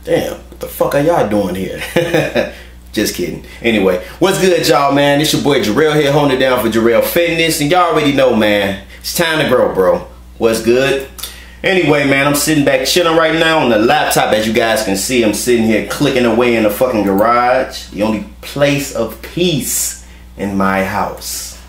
Damn, what the fuck are y'all doing here? Just kidding. Anyway, what's good, y'all, man? It's your boy Jorrell here, holding it down for Jorrellfitness. And y'all already know, man, it's time to grow, bro. What's good? Anyway, man, I'm sitting back chilling right now on the laptop. As you guys can see, I'm sitting here clicking away in the fucking garage. The only place of peace in my house.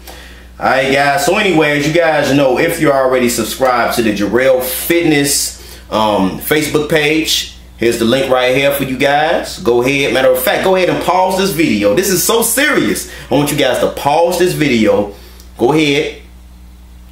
Alright, guys. So anyway, as you guys know, if you're already subscribed to the Jorrellfitness Facebook page, here's the link right here for you guys. Go ahead. Matter of fact, go ahead and pause this video. This is so serious. I want you guys to pause this video. Go ahead.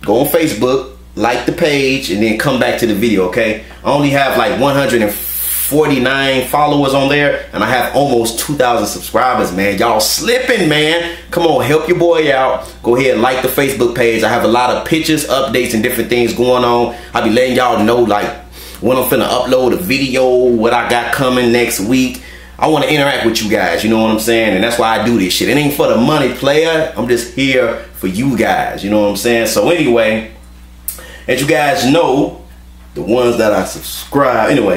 Go on Facebook. Like the page and then come back to the video, okay? I only have like 149 followers on there and I have almost 2,000 subscribers, man. Y'all slipping, man. Come on, help your boy out. Go ahead, like the Facebook page. I have a lot of pictures, updates, and different things going on. I'll be letting y'all know like when I'm finna upload a video, what I got coming next week. I want to interact with you guys, you know what I'm saying? And that's why I do this shit. It ain't for the money, player. I'm just here for you guys, you know what I'm saying? So anyway, as you guys know, the ones that I subscribe, anyway.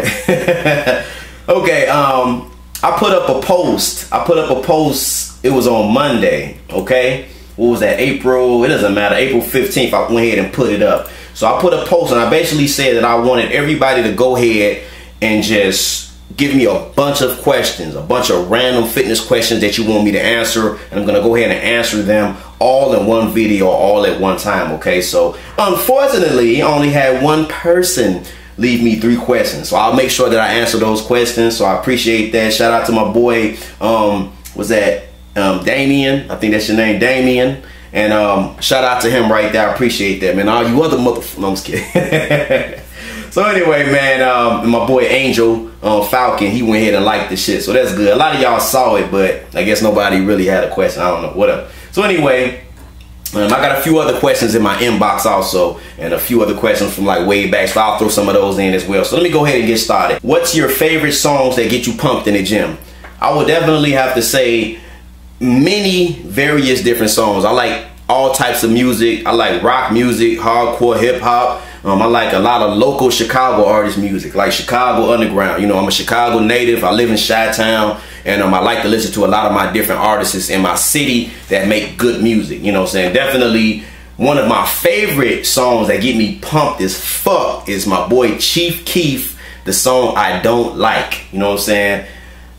Okay, I put up a post. It was on Monday, okay? What was that, April? It doesn't matter, April 15th, I went ahead and put it up. So I put a post and I basically said that I wanted everybody to go ahead and just give me a bunch of questions, a bunch of random fitness questions that you want me to answer, and I'm gonna go ahead and answer them all in one video, all at one time, okay? So unfortunately, I only had one person leave me 3 questions, so I'll make sure that I answer those questions. So I appreciate that. Shout out to my boy, was that Damien? I think that's your name, Damien. And shout out to him right there. I appreciate that, man. All you other motherfuckers, no, I'm just kidding. So anyway, man, my boy Angel Falcon, he went ahead and liked the shit, so that's good. A lot of y'all saw it, but I guess nobody really had a question. I don't know, whatever. So anyway, I got a few other questions in my inbox also, and a few other questions from like way back, so I'll throw some of those in as well. So let me go ahead and get started. What's your favorite songs that get you pumped in the gym? I would definitely have to say many various different songs. I like all types of music. I like rock music, hardcore hip hop. I like a lot of local Chicago artist music, like Chicago Underground. You know, I'm a Chicago native. I live in Chi-Town, and I like to listen to a lot of my different artists in my city that make good music. You know what I'm saying? Definitely one of my favorite songs that get me pumped as fuck is my boy Chief Keef, the song I Don't Like. You know what I'm saying?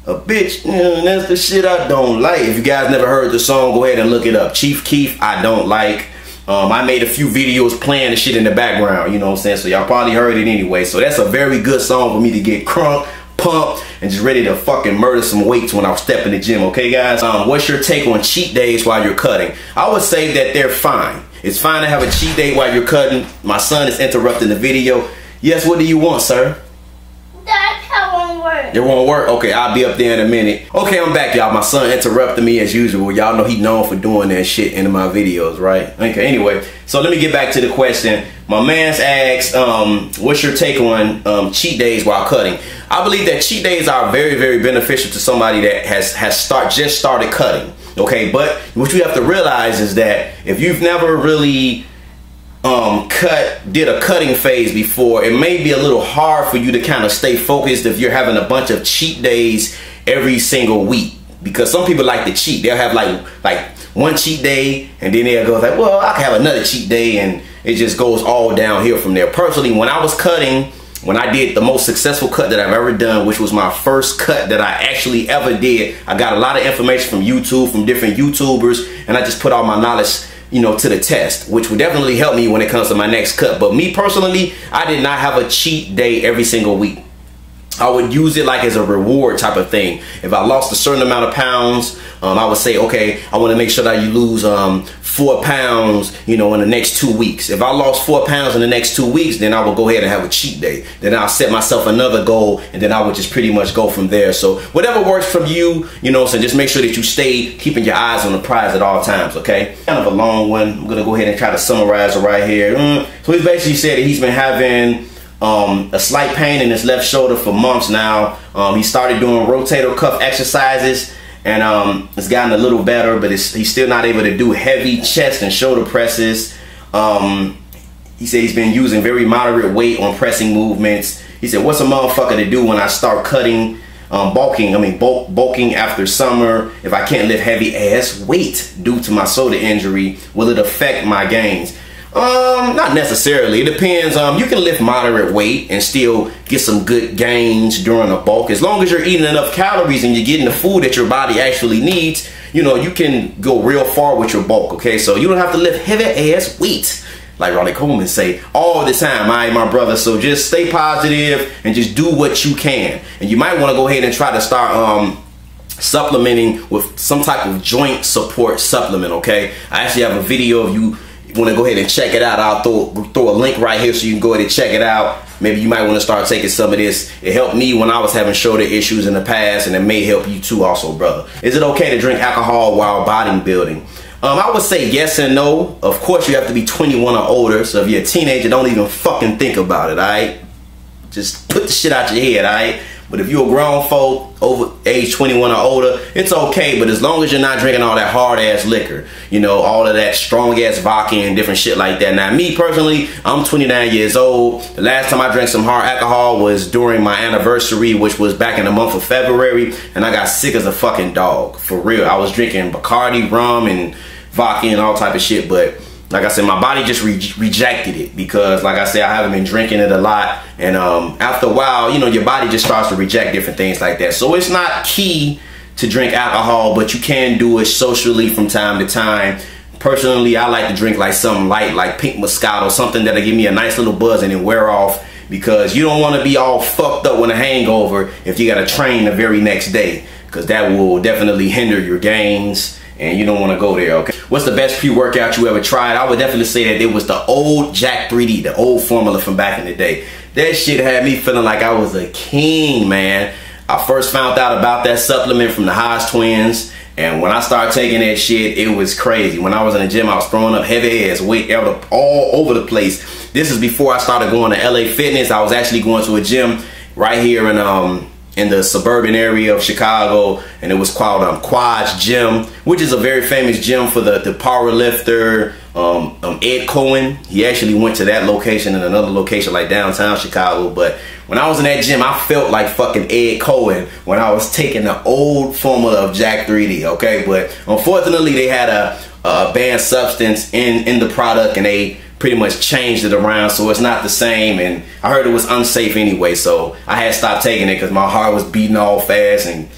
A bitch, that's the shit I don't like. If you guys never heard the song, go ahead and look it up. Chief Keef, I Don't Like. I made a few videos playing the shit in the background, you know what I'm saying? So y'all probably heard it anyway. So that's a very good song for me to get crunk, pumped, and just ready to fucking murder some weights when I step in the gym, okay guys? What's your take on cheat days while you're cutting? I would say that they're fine. It's fine to have a cheat day while you're cutting. My son is interrupting the video. Yes, what do you want, sir? It won't work? Okay, I'll be up there in a minute. Okay, I'm back, y'all. My son interrupted me as usual. Y'all know he's known for doing that shit in my videos, right? Okay, anyway, so let me get back to the question. My man's asked, what's your take on cheat days while cutting? I believe that cheat days are very, very beneficial to somebody that just started cutting, okay? But what you have to realize is that if you've never really did a cutting phase before, it may be a little hard for you to kind of stay focused if you're having a bunch of cheat days every single week, because some people like to cheat. They'll have like one cheat day and then they'll go like, well, I can have another cheat day, and it just goes all downhill from there. Personally, when I was cutting, when I did the most successful cut that I've ever done, which was my first cut that I actually ever did, I got a lot of information from YouTube, from different YouTubers, and I just put all my knowledge, you know, to the test, which would definitely help me when it comes to my next cut. But me personally, I did not have a cheat day every single week. I would use it like as a reward type of thing. If I lost a certain amount of pounds, I would say, okay, I want to make sure that you lose 4 pounds, you know, in the next 2 weeks. If I lost 4 pounds in the next 2 weeks, then I will go ahead and have a cheat day. Then I'll set myself another goal, and then I would just pretty much go from there. So whatever works for you, you know, so just make sure that you stay keeping your eyes on the prize at all times, okay? Kind of a long one. I'm gonna go ahead and try to summarize it right here. So he's basically said that he's been having a slight pain in his left shoulder for months now. He started doing rotator cuff exercises, and it's gotten a little better, but he's still not able to do heavy chest and shoulder presses. He said he's been using very moderate weight on pressing movements. He said, what's a motherfucker to do when I start cutting, bulking after summer if I can't lift heavy ass weight due to my shoulder injury? Will it affect my gains? Not necessarily. It depends. You can lift moderate weight and still get some good gains during a bulk. As long as you're eating enough calories and you're getting the food that your body actually needs, you know, you can go real far with your bulk, okay? So you don't have to lift heavy ass weight, like Ronnie Coleman say, all the time, all right, my brother? So just stay positive and just do what you can. And you might want to go ahead and try to start supplementing with some type of joint support supplement, okay? I actually have a video of you want to go ahead and check it out. I'll throw a link right here so you can go ahead and check it out. Maybe you might want to start taking some of this. It helped me when I was having shoulder issues in the past, and it may help you too also, brother. Is it okay to drink alcohol while bodybuilding? I would say yes and no. Of course, you have to be 21 or older. So if you're a teenager, don't even fucking think about it, all right? Just put the shit out your head, all right? But if you're a grown folk over age 21 or older, it's okay. But as long as you're not drinking all that hard ass liquor, you know, all of that strong ass vodka and different shit like that. Now, me personally, I'm 29 years old. The last time I drank some hard alcohol was during my anniversary, which was back in the month of February. And I got sick as a fucking dog. For real. I was drinking Bacardi, rum, and vodka and all type of shit. But like I said, my body just rejected it because, like I said, I haven't been drinking it a lot. And after a while, you know, your body just starts to reject different things like that. So it's not key to drink alcohol, but you can do it socially from time to time. Personally, I like to drink like something light, like pink Moscato, something that'll give me a nice little buzz and then wear off, because you don't want to be all fucked up with a hangover if you got to train the very next day, because that will definitely hinder your gains. And you don't want to go there, okay? What's the best pre-workout you ever tried? I would definitely say that it was the old Jack 3D, the old formula from back in the day. That shit had me feeling like I was a king, man. I first found out about that supplement from the Haas twins. And when I started taking that shit, it was crazy. When I was in the gym, I was throwing up heavy ass weight all over the place. This is before I started going to LA Fitness. I was actually going to a gym right here in the suburban area of Chicago, and it was called Quad's Gym, which is a very famous gym for the power lifter Ed Cohen. He actually went to that location and another location like downtown Chicago. But when I was in that gym, I felt like fucking Ed Cohen when I was taking the old formula of Jack 3D, okay? But unfortunately, they had a banned substance in the product, and they pretty much changed it around, so it's not the same. And I heard it was unsafe anyway, so I had stopped taking it because my heart was beating all fast, and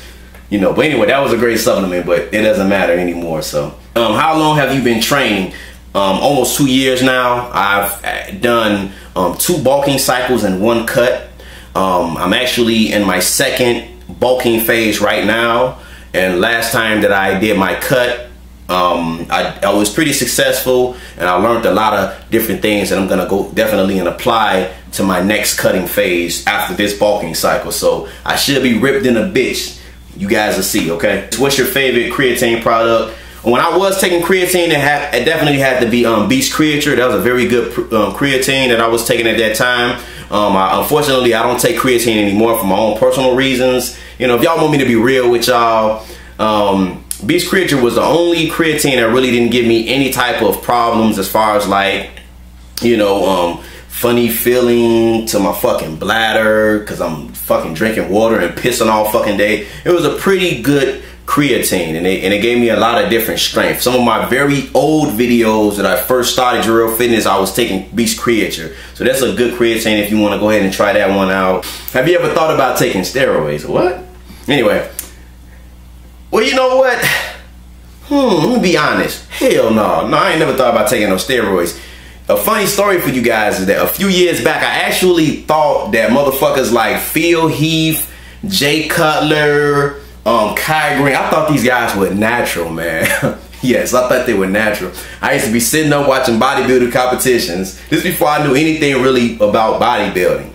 you know. But anyway, that was a great supplement, but it doesn't matter anymore. So how long have you been training? Almost 2 years now. I've done 2 bulking cycles and 1 cut. I'm actually in my second bulking phase right now, and last time that I did my cut, I was pretty successful, and I learned a lot of different things that I'm gonna go definitely and apply to my next cutting phase after this bulking cycle. So I should be ripped in a bitch. You guys will see, okay? What's your favorite creatine product? When I was taking creatine, it definitely had to be Beast Creature. That was a very good creatine that I was taking at that time. Unfortunately, I don't take creatine anymore for my own personal reasons. You know, if y'all want me to be real with y'all, Beast Creature was the only creatine that really didn't give me any type of problems as far as like, you know, funny feeling to my fucking bladder because I'm fucking drinking water and pissing all fucking day. It was a pretty good creatine, and it gave me a lot of different strength. Some of my very old videos that I first started Jorrellfitness, I was taking Beast Creature. So that's a good creatine if you want to go ahead and try that one out. Have you ever thought about taking steroids? What? Anyway. Well, you know what? Let me be honest. Hell no. No, I ain't never thought about taking no steroids. A funny story for you guys is that a few years back, I actually thought that motherfuckers like Phil Heath, Jay Cutler, Kai Green, I thought these guys were natural, man. Yes, I thought they were natural. I used to be sitting up watching bodybuilding competitions. This before I knew anything really about bodybuilding.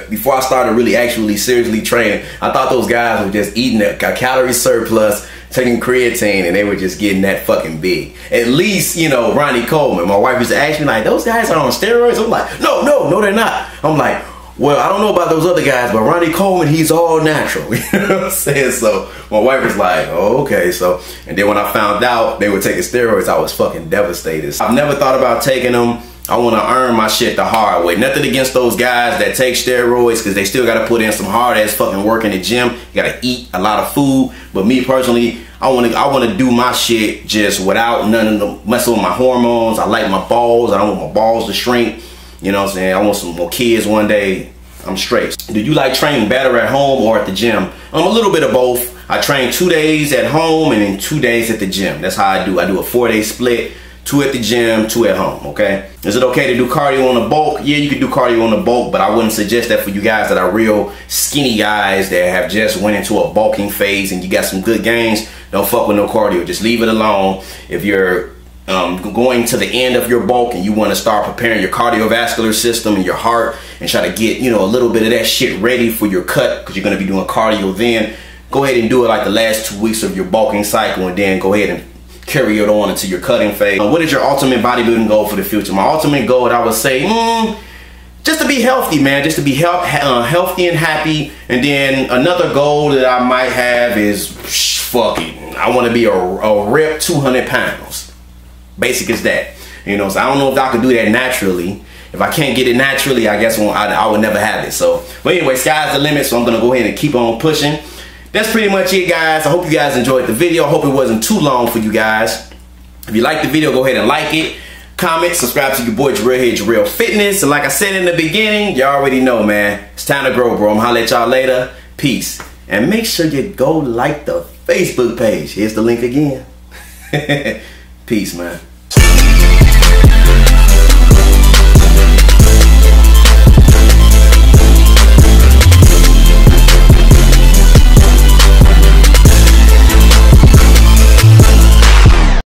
Before I started really actually seriously training, I thought those guys were just eating a calorie surplus, taking creatine, and they were just getting that fucking big. At least, you know, Ronnie Coleman. My wife used to ask me like, those guys are on steroids? I'm like, no, they're not. I'm like, well, I don't know about those other guys, but Ronnie Coleman, he's all natural. You know what I'm saying? So my wife was like, oh, okay. So, and then when I found out they were taking steroids, I was fucking devastated. I've never thought about taking them. I want to earn my shit the hard way. Nothing against those guys that take steroids, because they still got to put in some hard ass fucking work in the gym. You got to eat a lot of food. But me personally, I want to do my shit just without none of the messing with my hormones. I like my balls. I don't want my balls to shrink. You know what I'm saying? I want some more kids one day. I'm straight. Do you like training better at home or at the gym? A little bit of both. I train 2 days at home and then 2 days at the gym. That's how I do. I do a 4-day split. 2 at the gym, 2 at home, okay? Is it okay to do cardio on the bulk? Yeah, you can do cardio on the bulk, but I wouldn't suggest that for you guys that are real skinny guys that have just went into a bulking phase and you got some good gains. Don't fuck with no cardio. Just leave it alone. If you're going to the end of your bulk and you want to start preparing your cardiovascular system and your heart and try to get, you know, a little bit of that shit ready for your cut, because you're going to be doing cardio then, go ahead and do it like the last 2 weeks of your bulking cycle and then go ahead and carry it on into your cutting phase. What is your ultimate bodybuilding goal for the future? My ultimate goal, I would say, just to be healthy, man. Just to be healthy and happy. And then another goal that I might have is, fuck it, I want to be a ripped 200 pounds. Basic as that. You know, so I don't know if I can do that naturally. If I can't get it naturally, I guess I would never have it. So, but anyway, sky's the limit. So I'm going to go ahead and keep on pushing. That's pretty much it, guys. I hope you guys enjoyed the video. I hope it wasn't too long for you guys. If you liked the video, go ahead and like it, comment, subscribe to your boy Jorrell here, Jorrellfitness. And like I said in the beginning, you already know, man. It's time to grow, bro. I'm gonna holler at y'all later. Peace. And make sure you go like the Facebook page. Here's the link again. Peace, man.